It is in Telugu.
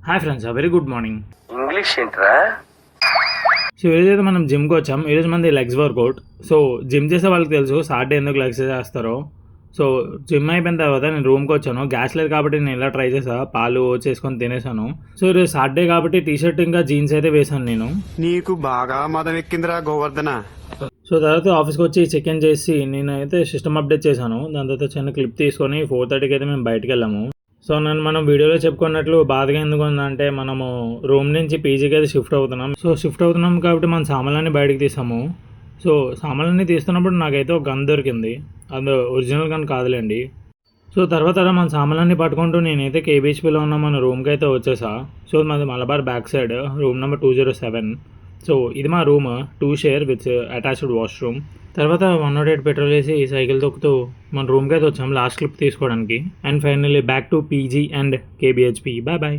Hi friends, very good morning. English ఏంట్రా? సో ఈరోజు అయితే మనం జిమ్కి వచ్చాం. ఈరోజు మనది లెగ్స్ వర్కౌట్. సో జిమ్ చేసే వాళ్ళకి తెలుసు సాటర్డే ఎందుకు లెగ్స్ చేస్తారో. సో జిమ్ అయిపోయిన తర్వాత నేను రూమ్కి వచ్చాను. గ్యాస్ లేదు కాబట్టి నేను ఇలా ట్రై చేసా, పాలు చేసుకొని తినేసాను. సో ఈరోజు సాటర్డే కాబట్టి టీ షర్ట్ ఇంకా జీన్స్ అయితే వేసాను నేను. నీకు బాగా మదం ఎక్కిందిరా గోవర్ధన. సో తర్వాత ఆఫీస్కి వచ్చి చెక్ ఇన్ చేసి నేనైతే సిస్టమ్ అప్డేట్ చేశాను. దాని తర్వాత చిన్న క్లిప్ తీసుకొని 4:30కి అయితే మేము బయటకు వెళ్ళాము. సో మనం వీడియోలో చెప్పుకున్నట్లు బాధగా ఎందుకు ఉందంటే మనము రూమ్ నుంచి పీజీకి అయితే షిఫ్ట్ అవుతున్నాం. సో షిఫ్ట్ అవుతున్నాం కాబట్టి మన సామాన్లన్నీ బయటకు తీసాము. సో సామాన్లన్నీ తీస్తున్నప్పుడు నాకైతే ఒక గన్ దొరికింది. అది ఒరిజినల్ గన్ కాదులేండి. సో తర్వాత మన సామాన్లన్నీ పట్టుకుంటూ నేనైతే కేబీహెచ్పీలో ఉన్న మన రూమ్కి అయితే వచ్చేసా. సో మాది Malabar back side, room number 207. So ఇది మా room, 2 share with attached washroom. తర్వాత 108 పెట్రోల్ వేసి సైకిల్ తొక్కుతూ మన రూమ్కి అయితే వచ్చాం లాస్ట్ క్లిప్ తీసుకోవడానికి. And finally back to PG and KBHP. Bye bye.